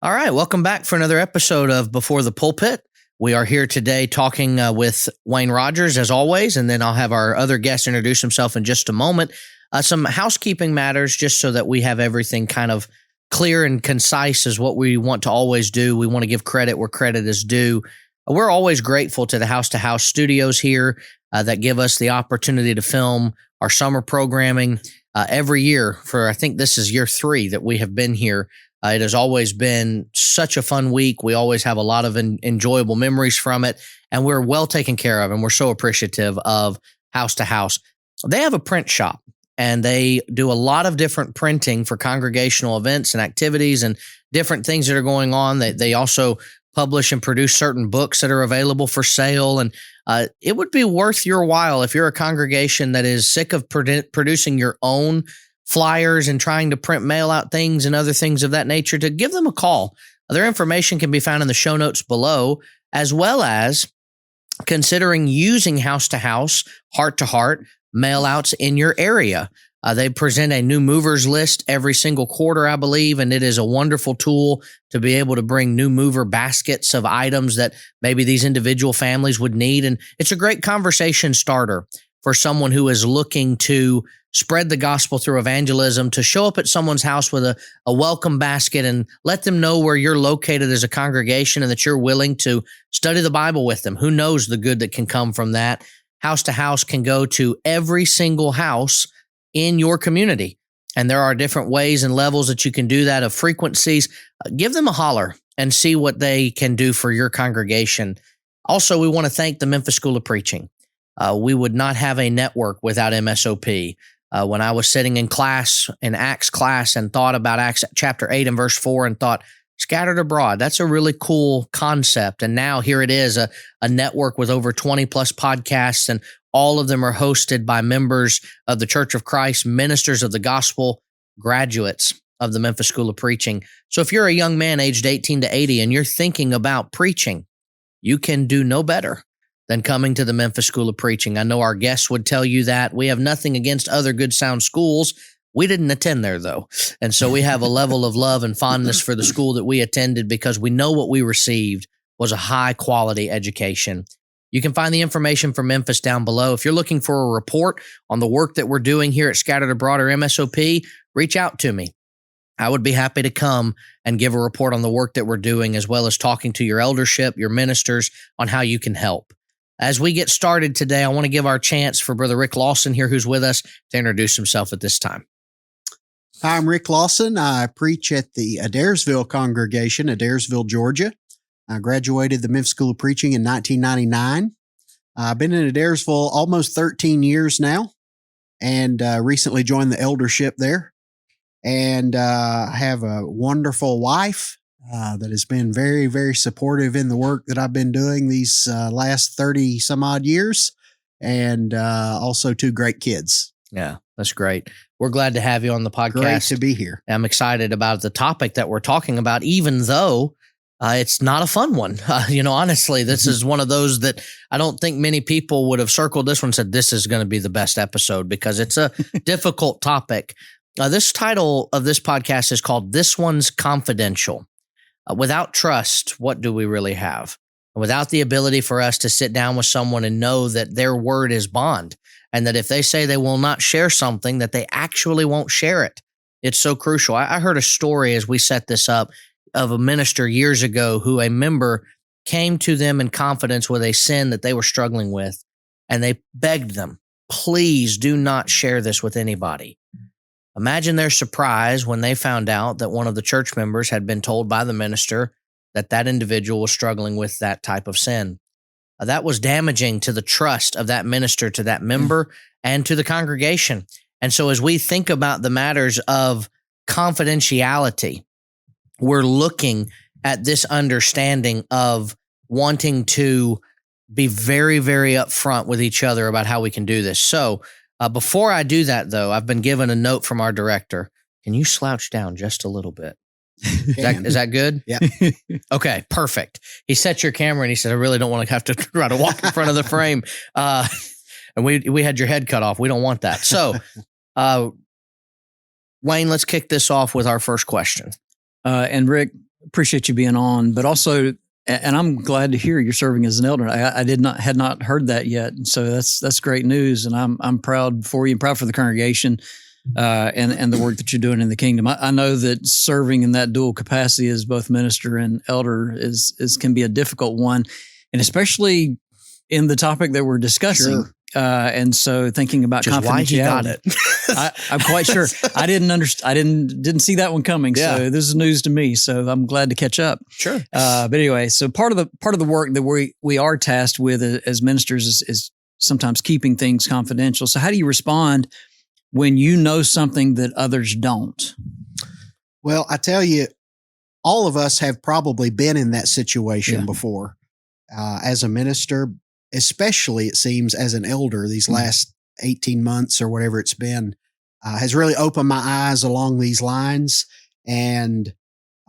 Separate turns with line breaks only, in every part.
All right, welcome back for another episode of Before the Pulpit. We are here today talking with Wayne Rogers, as always, and then I'll have our other guest introduce himself in just a moment. Some housekeeping matters, just so that we have everything kind of clear and concise is what we want to always do. We want to give credit where credit is due. We're always grateful to the House to House studios here that give us the opportunity to film our summer programming every year for, I think this is year 3 that we have been here. It has always been such a fun week. We always have a lot of enjoyable memories from it, and we're well taken care of, and we're so appreciative of House to House. They have a print shop, and they do a lot of different printing for congregational events and activities and different things that are going on. They also publish and produce certain books that are available for sale, and it would be worth your while if you're a congregation that is sick of producing your own flyers and trying to print mail out things and other things of that nature, to give them a call. Their information can be found in the show notes below, as well as considering using House to House, Heart to Heart mail outs in your area. They present a new movers list every single quarter, I believe, and it is a wonderful tool to be able to bring new mover baskets of items that maybe these individual families would need. And it's a great conversation starter for someone who is looking to spread the gospel through evangelism, to show up at someone's house with a welcome basket and let them know where you're located as a congregation and that you're willing to study the Bible with them. Who knows the good that can come from that? House to House can go to every single house in your community. And there are different ways and levels that you can do that, of frequencies. Give them a holler and see what they can do for your congregation. Also, we want to thank the Memphis School of Preaching. We would not have a network without MSOP. When I was sitting in class, in Acts class, and thought about Acts chapter 8 and verse 4 and thought, scattered abroad, that's a really cool concept. And now here it is, a network with over 20 plus podcasts, and all of them are hosted by members of the Church of Christ, ministers of the gospel, graduates of the Memphis School of Preaching. So if you're a young man aged 18 to 80 and you're thinking about preaching, you can do no better than coming to the Memphis School of Preaching. I know our guests would tell you that. We have nothing against other good sound schools. We didn't attend there, though. And so we have a level of love and fondness for the school that we attended, because we know what we received was a high-quality education. You can find the information for Memphis down below. If you're looking for a report on the work that we're doing here at Scattered Abroad or MSOP, reach out to me. I would be happy to come and give a report on the work that we're doing, as well as talking to your eldership, your ministers, on how you can help. As we get started today, I want to give our chance for Brother Rick Lawson here, who's with us, to introduce himself at this time.
Hi, I'm Rick Lawson. I preach at the Adairsville congregation, Adairsville, Georgia. I graduated the Memphis School of Preaching in 1999. I've been in Adairsville almost 13 years now, and recently joined the eldership there. And I have a wonderful wife that has been very, very supportive in the work that I've been doing these last 30 some odd years, and also 2 great kids.
Yeah, that's great. We're glad to have you on the podcast.
Great to be here.
I'm excited about the topic that we're talking about, even though it's not a fun one. Honestly, this is one of those that I don't think many people would have circled this one and said, this is going to be the best episode, because it's a difficult topic. This title of this podcast is called This One's Confidential. Without trust, what do we really have? Without the ability for us to sit down with someone and know that their word is bond, and that if they say they will not share something, that they actually won't share it. It's so crucial. I heard a story as we set this up of a minister years ago who a member came to them in confidence with a sin that they were struggling with, and they begged them, please do not share this with anybody. Imagine their surprise when they found out that one of the church members had been told by the minister that that individual was struggling with that type of sin. That was damaging to the trust of that minister, to that member, and to the congregation. And so as we think about the matters of confidentiality, we're looking at this understanding of wanting to be very, very upfront with each other about how we can do this. So before I do that, though, I've been given a note from our director. Can you slouch down just a little bit? Is that good?
Yeah.
Okay, perfect. He set your camera and he said, I really don't want to have to try to walk in front of the frame. And we had your head cut off. We don't want that. So, Wayne, let's kick this off with our first question.
And Rick, appreciate you being on, but also, and I'm glad to hear you're serving as an elder. I had not heard that yet, and so that's great news, and I'm proud for you, and proud for the congregation, and the work that you're doing in the kingdom. I know that serving in that dual capacity as both minister and elder can be a difficult one, and especially in the topic that we're discussing.
Sure.
And so thinking about
Just why he got
confidentiality,
it.
I'm quite sure I didn't understand. I didn't see that one coming.
Yeah.
So this is news to me. So I'm glad to catch up.
Sure.
But anyway, so part of the work that we are tasked with as ministers is sometimes keeping things confidential. So how do you respond when you know something that others don't?
Well, I tell you, all of us have probably been in that situation before. As a minister, especially it seems as an elder, these last 18 months or whatever it's been, has really opened my eyes along these lines. And,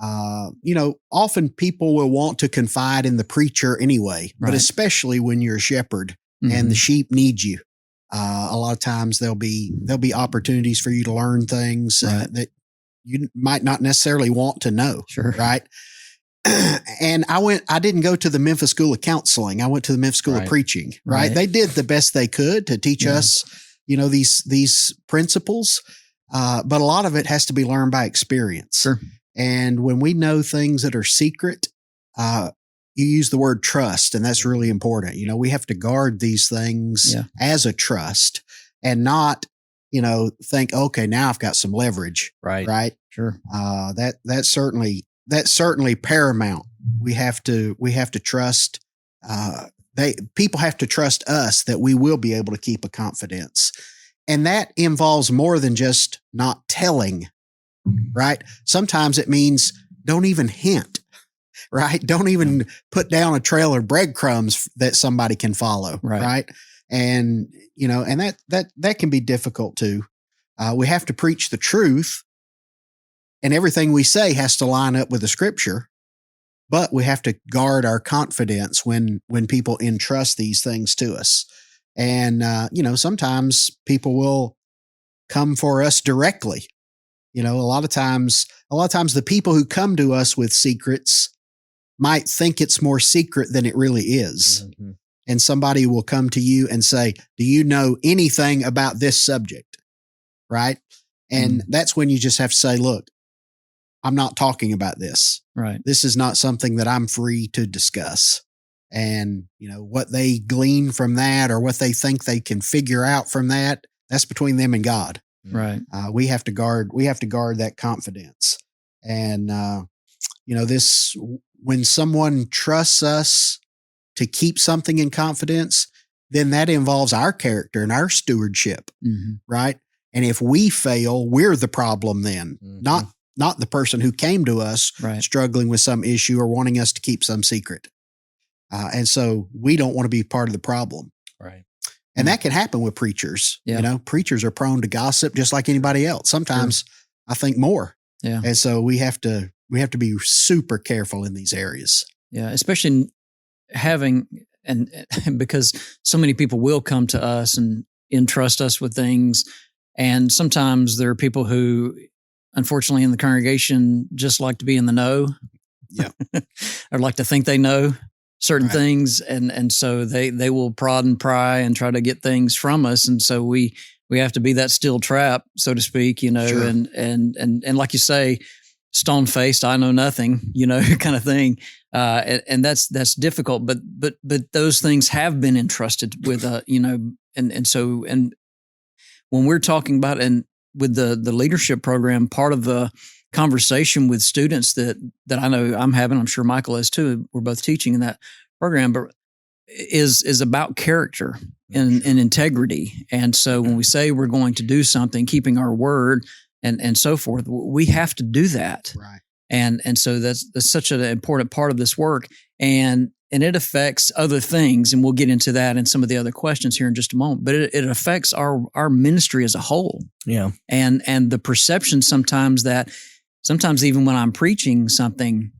often people will want to confide in the preacher anyway, but especially when you're a shepherd and the sheep need you. A lot of times there'll be opportunities for you to learn things that you might not necessarily want to know.
Sure.
Right. And I didn't go to the Memphis School of Counseling. I went to the Memphis School of Preaching, right? They did the best they could to teach us, these principles. But a lot of it has to be learned by experience.
Sure.
And when we know things that are secret, you use the word trust, and that's really important. We have to guard these things as a trust and not, think, okay, now I've got some leverage. Right.
Sure.
That's certainly paramount. We have to trust, people have to trust us that we will be able to keep a confidence. And that involves more than just not telling, right? Sometimes it means don't even hint, right? Don't even put down a trail of breadcrumbs that somebody can follow, right? And, and that can be difficult too. We have to preach the truth. And everything we say has to line up with the scripture, but we have to guard our confidence when people entrust these things to us. And, sometimes people will come for us directly. A lot of times the people who come to us with secrets might think it's more secret than it really is. Mm-hmm. And somebody will come to you and say, do you know anything about this subject? Right. And that's when you just have to say, look, I'm not talking about this.
Right.
This is not something that I'm free to discuss. And, what they glean from that or what they think they can figure out from that, that's between them and God.
Right.
We have to guard that confidence. And, when someone trusts us to keep something in confidence, then that involves our character and our stewardship. Mm-hmm. Right. And if we fail, we're the problem then, not the person who came to us struggling with some issue or wanting us to keep some secret. And so we don't want to be part of the problem.
Right.
And that can happen with preachers.
Yeah.
Preachers are prone to gossip just like anybody else. Sometimes I think more.
Yeah.
And so we have to be super careful in these areas.
Yeah. Especially having, and because so many people will come to us and entrust us with things. And sometimes there are people who, unfortunately, in the congregation, just like to be in the know.
Yeah.
Or like to think they know certain things. And so they will prod and pry and try to get things from us. And so we have to be that steel trap, so to speak,
Sure.
and like you say, stone faced, I know nothing, kind of thing. And that's difficult, but those things have been entrusted with, and when we're talking about, and with the leadership program, part of the conversation with students that I know I'm having, I'm sure Michael is too, we're both teaching in that program, but is about character and integrity. And so when we say we're going to do something, keeping our word and so forth, we have to do that.
Right.
And so that's such an important part of this work. And it affects other things, and we'll get into that in some of the other questions here in just a moment. But it affects our ministry as a whole.
Yeah.
And the perception sometimes even when I'm preaching something,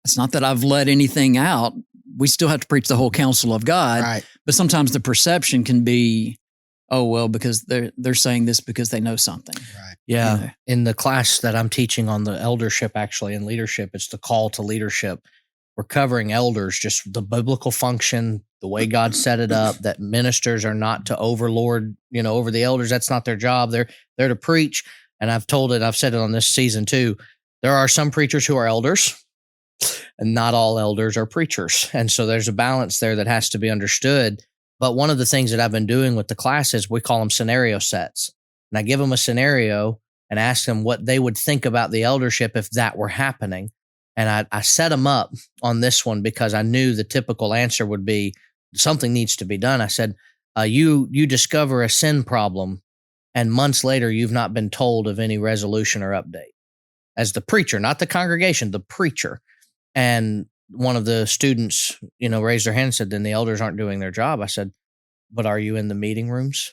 it's not that I've let anything out. We still have to preach the whole counsel of God.
Right.
But sometimes the perception can be, oh, well, because they're saying this because they know something.
Right.
Yeah.
You know?
In the class that I'm teaching on the eldership, actually, and leadership, it's the call to leadership. We're covering elders, just the biblical function, the way God set it up, that ministers are not to overlord, over the elders. That's not their job. They're there to preach. And I've said it on this season too. There are some preachers who are elders, and not all elders are preachers. And so there's a balance there that has to be understood. But one of the things that I've been doing with the classes, we call them scenario sets. And I give them a scenario and ask them what they would think about the eldership if that were happening. And I set them up on this one because I knew the typical answer would be something needs to be done. I said, you discover a sin problem, and months later, you've not been told of any resolution or update. As the preacher, not the congregation, the preacher. And one of the students, raised their hand and said, then the elders aren't doing their job. I said, but are you in the meeting rooms?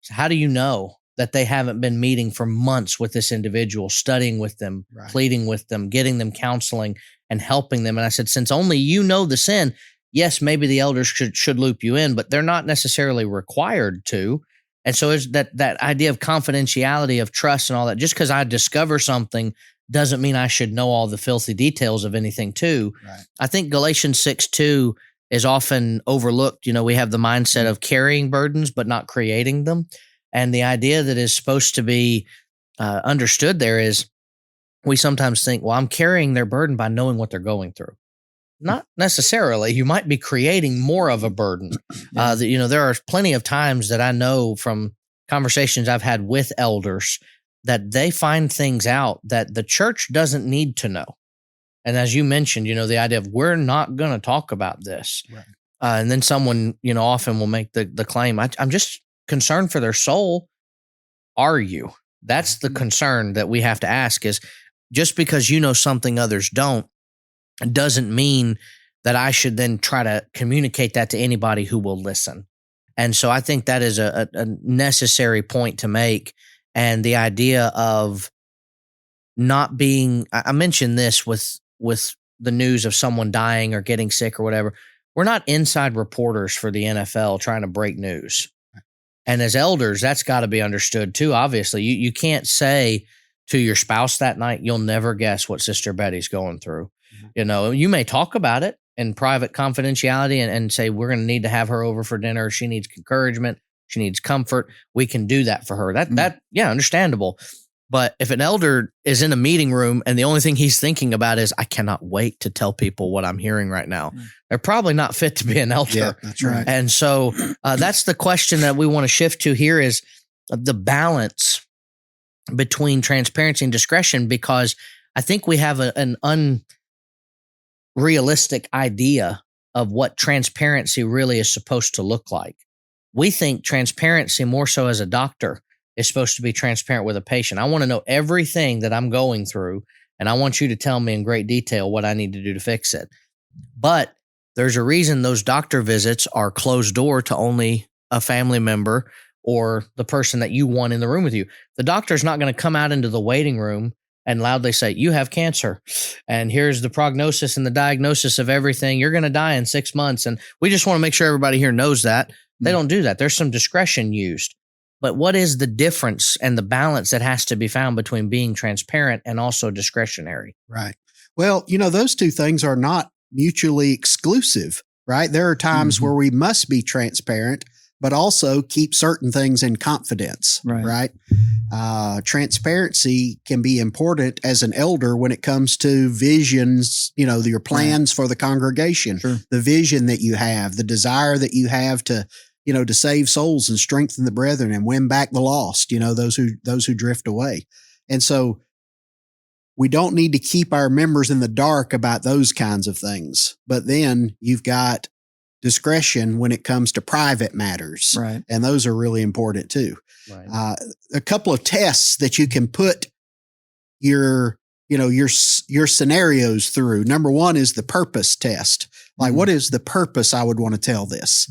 So how do you know that they haven't been meeting for months with this individual, studying with them,
Right.
pleading with them, getting them counseling and helping them? And I said, since only you know the sin, yes, maybe the elders should loop you in, but they're not necessarily required to. And so it's that idea of confidentiality, of trust and all that. Just because I discover something doesn't mean I should know all the filthy details of anything too.
Right.
I think Galatians 6:2 is often overlooked. We have the mindset of carrying burdens, but not creating them. And the idea that is supposed to be understood there is we sometimes think, well, I'm carrying their burden by knowing what they're going through. Not necessarily. You might be creating more of a burden. There are plenty of times that I know from conversations I've had with elders that they find things out that the church doesn't need to know. And as you mentioned, the idea of we're not going to talk about this.
Right.
And then someone, often will make the claim, I'm just concerned for their soul. Are you? That's the concern that we have to ask is just because you know something others don't, doesn't mean that I should then try to communicate that to anybody who will listen. And so I think that is a necessary point to make. And the idea of not being, I mentioned this with the news of someone dying or getting sick or whatever. We're not inside reporters for the NFL trying to break news. And as elders, that's got to be understood too. Obviously, you can't say to your spouse that night, you'll never guess what Sister Betty's going through. You may talk about it in private confidentiality and say, we're going to need to have her over for dinner. She needs encouragement. She needs comfort. We can do that for her. Yeah, understandable. But if an elder is in a meeting room and the only thing he's thinking about is, I cannot wait to tell people what I'm hearing right now, they're probably not fit to be an elder.
Yeah, that's right.
And so that's the question that we want to shift to here is the balance between transparency and discretion, because I think we have an unrealistic idea of what transparency really is supposed to look like. We think transparency more so as a doctor is supposed to be transparent with a patient. I want to know everything that I'm going through, and I want you to tell me in great detail what I need to do to fix it. But there's a reason those doctor visits are closed door to only a family member or the person that you want in the room with you. The doctor's not going to come out into the waiting room and loudly say, you have cancer, and here's the prognosis and the diagnosis of everything. You're going to die in 6 months. And we just want to make sure everybody here knows that. They don't do that. There's some discretion used. But what is the difference and the balance that has to be found between being transparent and also discretionary?
Right. Well, those two things are not mutually exclusive, right? There are times where we must be transparent, but also keep certain things in confidence, right? Transparency can be important as an elder when it comes to visions, your plans for the congregation, the vision that you have, the desire that you have to save souls and strengthen the brethren and win back the lost, those who drift away. And so we don't need to keep our members in the dark about those kinds of things. But then you've got discretion when it comes to private matters.
Right.
And those are really important too.
Right.
A couple of tests that you can put your scenarios through. Number one is the purpose test. Like, what is the purpose I would want to tell this?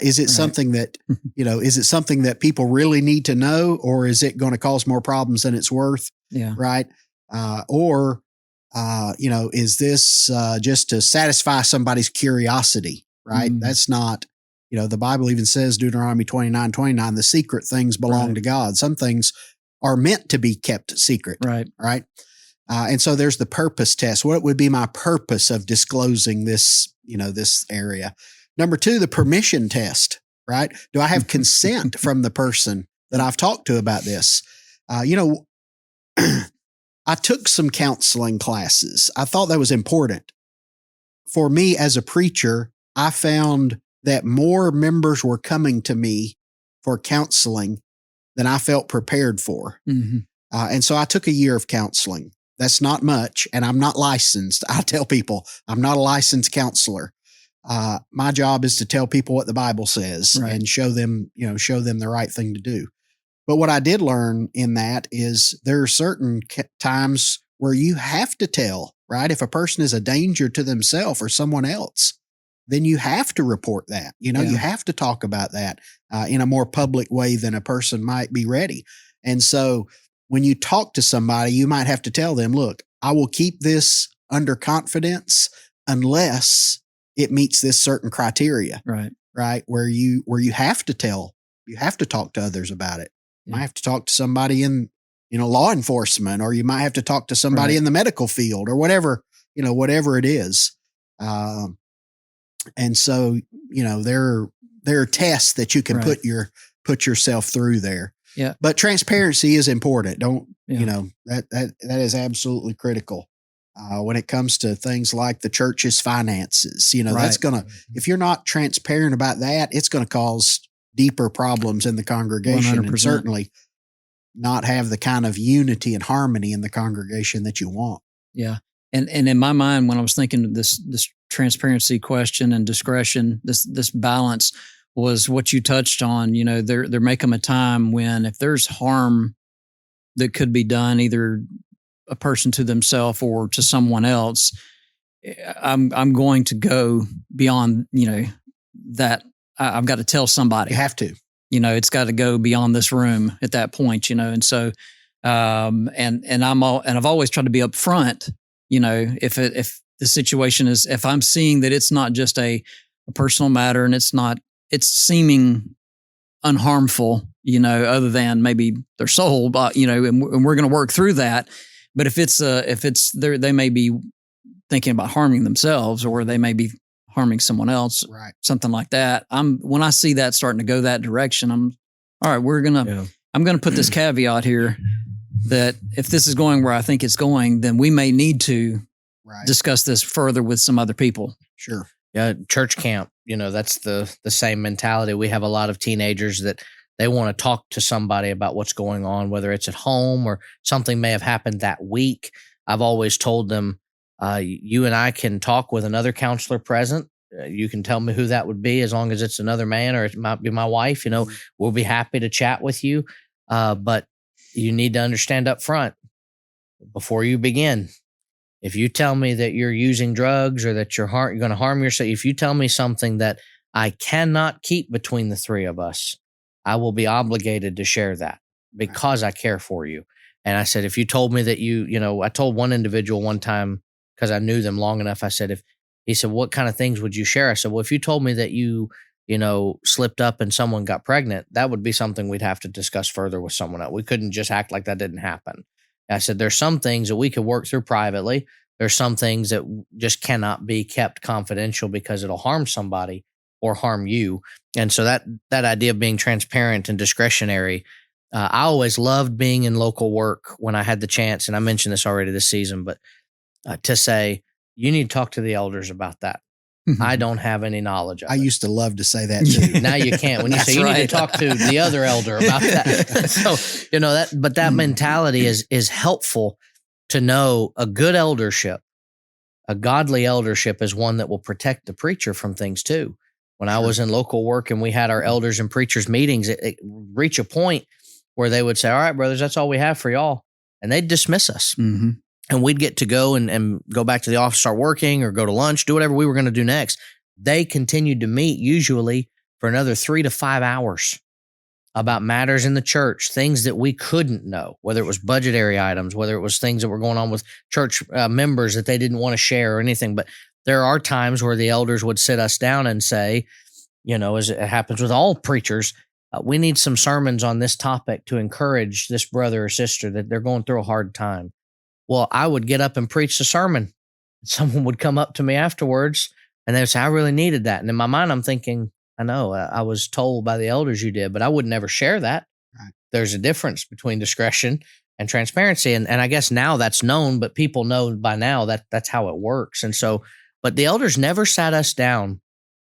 Is it something that, is it something that people really need to know, or is it going to cause more problems than it's worth?
Yeah.
Right. Is this just to satisfy somebody's curiosity? Right. That's not, The Bible even says, Deuteronomy 29:29, the secret things belong to God. Some things are meant to be kept secret.
Right.
And so there's the purpose test. What would be my purpose of disclosing this, this area? Number 2, the permission test, right? Do I have consent from the person that I've talked to about this? I took some counseling classes. I thought that was important. For me as a preacher, I found that more members were coming to me for counseling than I felt prepared for.
Mm-hmm.
And so I took a year of counseling. That's not much, and I'm not licensed. I tell people I'm not a licensed counselor. My job is to tell people what the Bible says and show them the right thing to do. But what I did learn in that is there are certain times where you have to tell, right? If a person is a danger to themselves or someone else, then you have to report that. You have to talk about that in a more public way than a person might be ready. And so when you talk to somebody, you might have to tell them, look, I will keep this under confidence unless it meets this certain criteria, right? Where you have to talk to others about it. You might have to talk to somebody in, law enforcement, or you might have to talk to somebody in the medical field or whatever it is. And so, there are tests that you can put yourself through there.
Yeah.
But transparency is important. That is absolutely critical. When it comes to things like the church's finances, that's if you're not transparent about that, it's going to cause deeper problems in the congregation
100%.
And certainly not have the kind of unity and harmony in the congregation that you want.
Yeah. And in my mind, when I was thinking of this transparency question and discretion, this balance was what you touched on. There may come a time when if there's harm that could be done, either a person to themselves or to someone else, I'm going to go beyond, that I've got to tell somebody.
You have to.
It's got to go beyond this room at that point, and so and I've always tried to be upfront, if the situation is, if I'm seeing that it's not just a personal matter and it's seeming unharmful, other than maybe their soul, but and we're going to work through that. But if it's they may be thinking about harming themselves, or they may be harming someone else, something like that. When I see that starting to go that direction, I'm all right. I'm gonna put this caveat here that if this is going where I think it's going, then we may need to discuss this further with some other people.
Sure.
Yeah, church camp. That's the same mentality. We have a lot of teenagers that they want to talk to somebody about what's going on, whether it's at home or something may have happened that week. I've always told them, you and I can talk with another counselor present. You can tell me who that would be, as long as it's another man, or it might be my wife. We'll be happy to chat with you. But you need to understand up front, before you begin, if you tell me that you're using drugs or that you're going to harm yourself, if you tell me something that I cannot keep between the three of us, I will be obligated to share that because I care for you. And I said, if you told me that I told one individual one time, because I knew them long enough, I said, he said, what kind of things would you share? I said, well, if you told me that you slipped up and someone got pregnant, that would be something we'd have to discuss further with someone else. We couldn't just act like that didn't happen. I said, there's some things that we could work through privately. There's some things that just cannot be kept confidential because it'll harm somebody or harm you. And so that idea of being transparent and discretionary, I always loved being in local work when I had the chance, and I mentioned this already this season, but to say, you need to talk to the elders about that. I don't have any knowledge of it.
I used to love to say that too.
Now you can't. When you say you need to talk to the other elder about that. So, but that mentality is helpful to know. A good eldership, a godly eldership, is one that will protect the preacher from things too. When I was in local work and we had our elders and preachers meetings, it reach a point where they would say, all right, brothers, that's all we have for y'all. And they'd dismiss us.
Mm-hmm.
And we'd get to go and go back to the office, start working, or go to lunch, do whatever we were going to do next. They continued to meet usually for another 3 to 5 hours about matters in the church, things that we couldn't know, whether it was budgetary items, whether it was things that were going on with church members that they didn't want to share or anything. But there are times where the elders would sit us down and say, as it happens with all preachers, we need some sermons on this topic to encourage this brother or sister that they're going through a hard time. Well, I would get up and preach the sermon. Someone would come up to me afterwards and they would say, I really needed that. And in my mind, I'm thinking, I know I was told by the elders you did, but I would never share that.
Right.
There's a difference between discretion and transparency. And I guess now that's known, but people know by now that that's how it works. And so, but the elders never sat us down,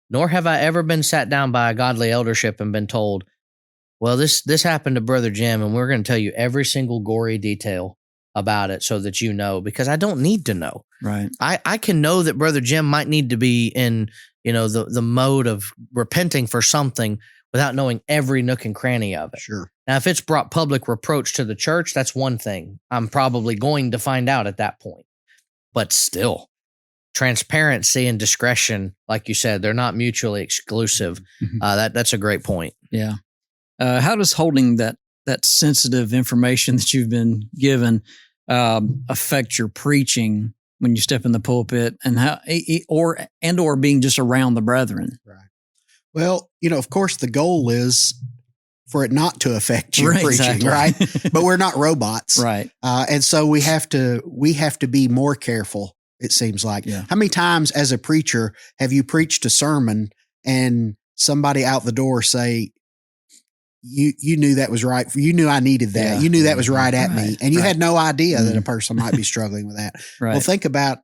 nor have I ever been sat down by a godly eldership and been told, well, this happened to Brother Jim, and we're going to tell you every single gory detail about it so that you know, because I don't need to know.
Right.
I can know that Brother Jim might need to be in, the mode of repenting for something without knowing every nook and cranny of it.
Sure.
Now, if it's brought public reproach to the church, that's one thing. I'm probably going to find out at that point. But still, transparency and discretion, like you said, they're not mutually exclusive.
Mm-hmm.
That's a great point.
Yeah. How does holding that sensitive information that you've been given affect your preaching when you step in the pulpit, and how, or being just around the brethren?
Right. Well, of course, the goal is for it not to affect your preaching,
exactly.
right? But we're not robots,
Right.
And so we have to be more careful. It seems like.
Yeah.
How many times as a preacher have you preached a sermon and somebody out the door say, you knew that was right. You knew I needed that.
Yeah.
You knew that was right at me. And you had no idea that a
Mm-hmm.
person might be struggling with that.
Right.
Well, think about,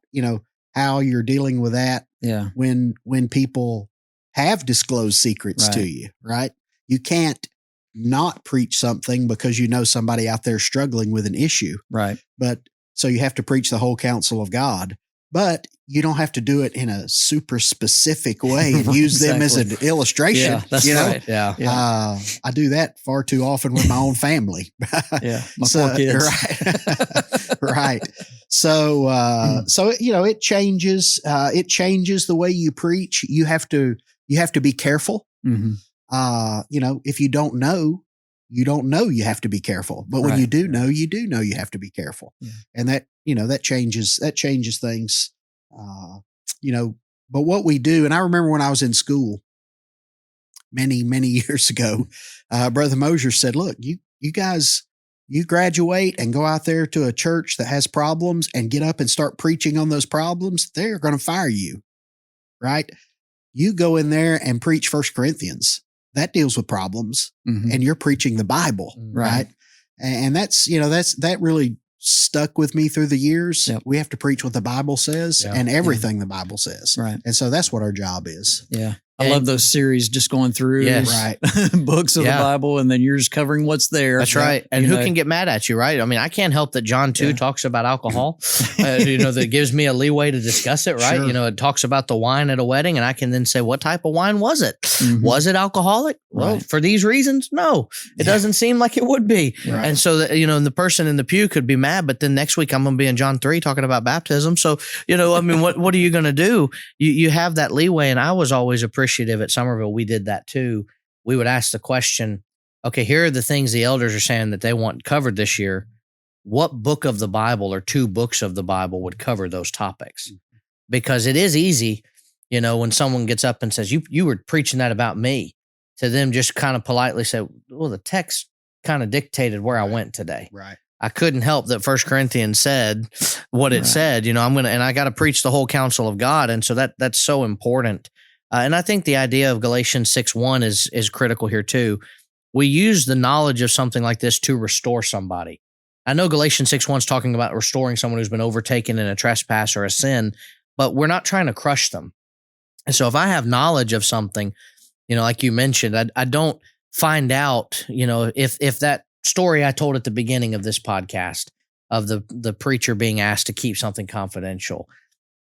how you're dealing with that
Yeah.
when people have disclosed secrets
Right.
to you, right? You can't not preach something because you know somebody out there struggling with an issue.
Right.
But so you have to preach the whole counsel of God, but you don't have to do it in a super specific way and use them as an illustration.
Yeah, that's right.
Yeah.
I do that far too often with my own family.
Yeah. My poor kids.
Right. Right. So, it changes the way you preach. You have to be careful.
Mm-hmm.
If you don't know, you have to be careful. But when
Right.
you do know you have to be careful.
Yeah.
And that changes things. But what we do, and I remember when I was in school many, many years ago, Brother Mosier said, look, you guys, you graduate and go out there to a church that has problems and get up and start preaching on those problems, they're going to fire you, right? You go in there and preach 1 Corinthians. That deals with problems,
Mm-hmm.
and you're preaching the Bible, right? And that really stuck with me through the years.
Yep.
We have to preach what the Bible says and everything the Bible says.
Right.
And so that's what our job is.
Yeah. I love those series just going through
Right.
books of the Bible, and then you're just covering what's there.
That's right. And who can get mad at you, right? I mean, I can't help that John 2 talks about alcohol, that gives me a leeway to discuss it, right?
Sure.
It talks about the wine at a wedding, and I can then say, what type of wine was it?
Mhm.
Was it alcoholic? Well,
Right.
for these reasons, no. It doesn't seem like it would be.
Right.
And so, and the person in the pew could be mad, but then next week I'm going to be in John 3 talking about baptism. So, what are you going to do? You have that leeway, and I was always appreciative at Somerville. We did that too. We would ask the question, okay, here are the things the elders are saying that they want covered this year. What book of the Bible or 2 books of the Bible would cover those topics? Because it is easy, when someone gets up and says, you were preaching that about me, to them just kind of politely say, well, the text kind of dictated where I went today.
Right.
I couldn't help that 1 Corinthians said what it said, and I got to preach the whole counsel of God. And so that's so important. And I think the idea of Galatians 6:1 is critical here too. We use the knowledge of something like this to restore somebody. I know Galatians 6:1 is talking about restoring someone who's been overtaken in a trespass or a sin, but we're not trying to crush them. And so if I have knowledge of something, like you mentioned, I don't find out, if that story I told at the beginning of this podcast of the preacher being asked to keep something confidential.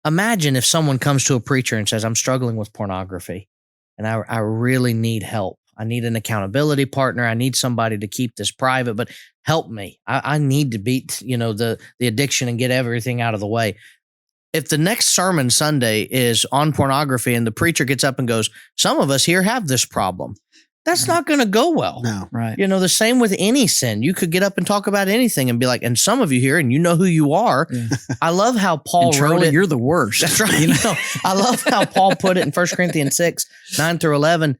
Imagine if someone comes to a preacher and says, I'm struggling with pornography and I really need help. I need an accountability partner. I need somebody to keep this private, but help me. I need to beat, the addiction and get everything out of the way. If the next sermon Sunday is on pornography and the preacher gets up and goes, some of us here have this problem. That's not going to go well.
No.
Right.
You know, the same with any sin. You could get up and talk about anything and be like, and some of you here, and you know who you are.
Yeah.
I love how Paul
And Charlie,
wrote it.
you're the worst.
That's right. You know, I love how Paul put it in 1 Corinthians 6, 9 through 11.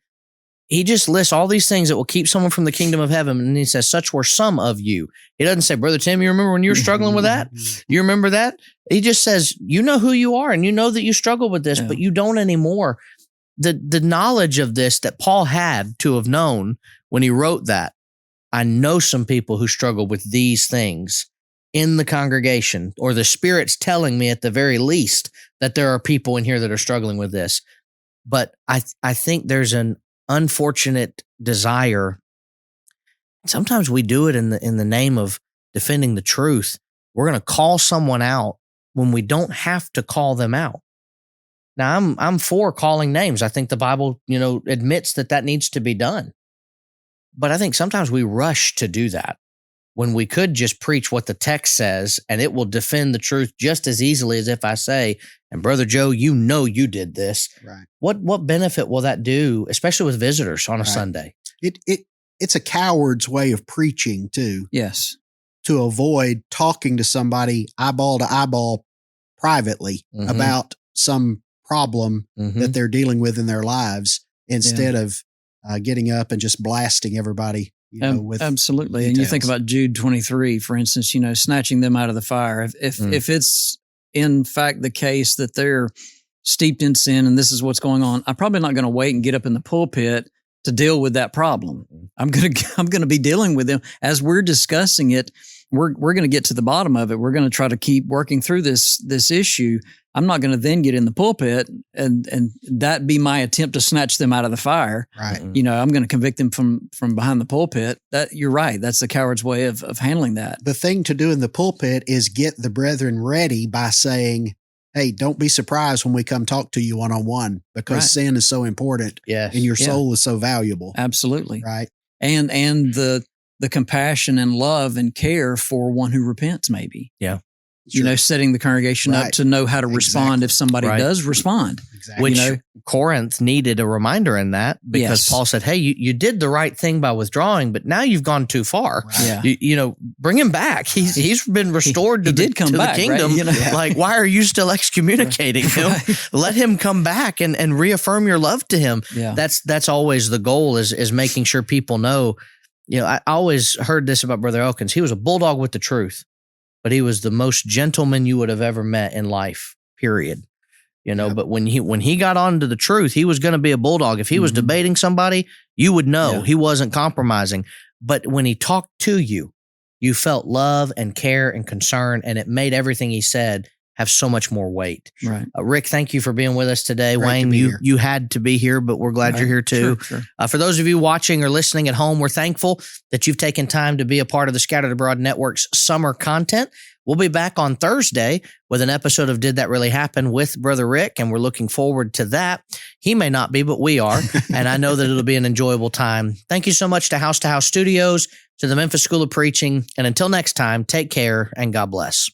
He just lists all these things that will keep someone from the kingdom of heaven. And he says, such were some of you. He doesn't say, Brother Tim, you remember when you were struggling with that? You remember that? He just says, you know who you are and you know that you struggle with this, but you don't anymore. The knowledge of this that Paul had to have known when he wrote that, I know some people who struggle with these things in the congregation, or the Spirit's telling me at the very least that there are people in here that are struggling with this. But I think there's an unfortunate desire. Sometimes we do it in the name of defending the truth. We're going to call someone out when we don't have to call them out. Now, I'm for calling names. I think the Bible, admits that needs to be done. But I think sometimes we rush to do that when we could just preach what the text says, and it will defend the truth just as easily as if I say, and Brother Joe, you know you did this.
Right.
What benefit will that do, especially with visitors on a Sunday?
It's a coward's way of preaching too.
Yes.
To avoid talking to somebody eyeball to eyeball privately about some problem that they're dealing with in their lives, instead of getting up and just blasting everybody. With
absolutely.
details.
And you think about Jude 23, for instance, snatching them out of the fire. If it's in fact the case that they're steeped in sin and this is what's going on, I'm probably not going to wait and get up in the pulpit to deal with that problem. I'm going to be dealing with them as we're discussing it. We're going to get to the bottom of it. We're going to try to keep working through this issue. I'm not going to then get in the pulpit and that be my attempt to snatch them out of the fire.
Right.
I'm going to convict them from behind the pulpit. That you're right. That's the coward's way of handling that.
The thing to do in the pulpit is get the brethren ready by saying, hey, don't be surprised when we come talk to you one-on-one, because sin is so important and your soul is so valuable.
Absolutely.
Right.
And the compassion and love and care for one who repents, maybe.
Yeah.
Sure.
Setting the congregation up to know how to respond if somebody does respond.
Exactly.
Which Corinth needed a reminder in that, because Paul said, hey, you did the right thing by withdrawing, but now you've gone too far.
Right.
Yeah. Bring him back. He's been restored to the kingdom.
Right?
Like, why are you still excommunicating him? Let him come back and reaffirm your love to him.
Yeah.
That's always the goal, is making sure people know. I always heard this about Brother Elkins. He was a bulldog with the truth, but he was the most gentleman you would have ever met in life, period. But when he got onto the truth, he was going to be a bulldog. If he was debating somebody, you would know he wasn't compromising. But when he talked to you, you felt love and care and concern, and it made everything he said have so much more weight.
Right.
Rick, thank you for being with us today.
Great
Wayne, you had to be here, but we're glad you're here too.
Sure.
For those of you watching or listening at home, we're thankful that you've taken time to be a part of the Scattered Abroad Network's summer content. We'll be back on Thursday with an episode of Did That Really Happen with Brother Rick, and we're looking forward to that. He may not be, but we are, and I know that it'll be an enjoyable time. Thank you so much to House Studios, to the Memphis School of Preaching, and until next time, take care and God bless.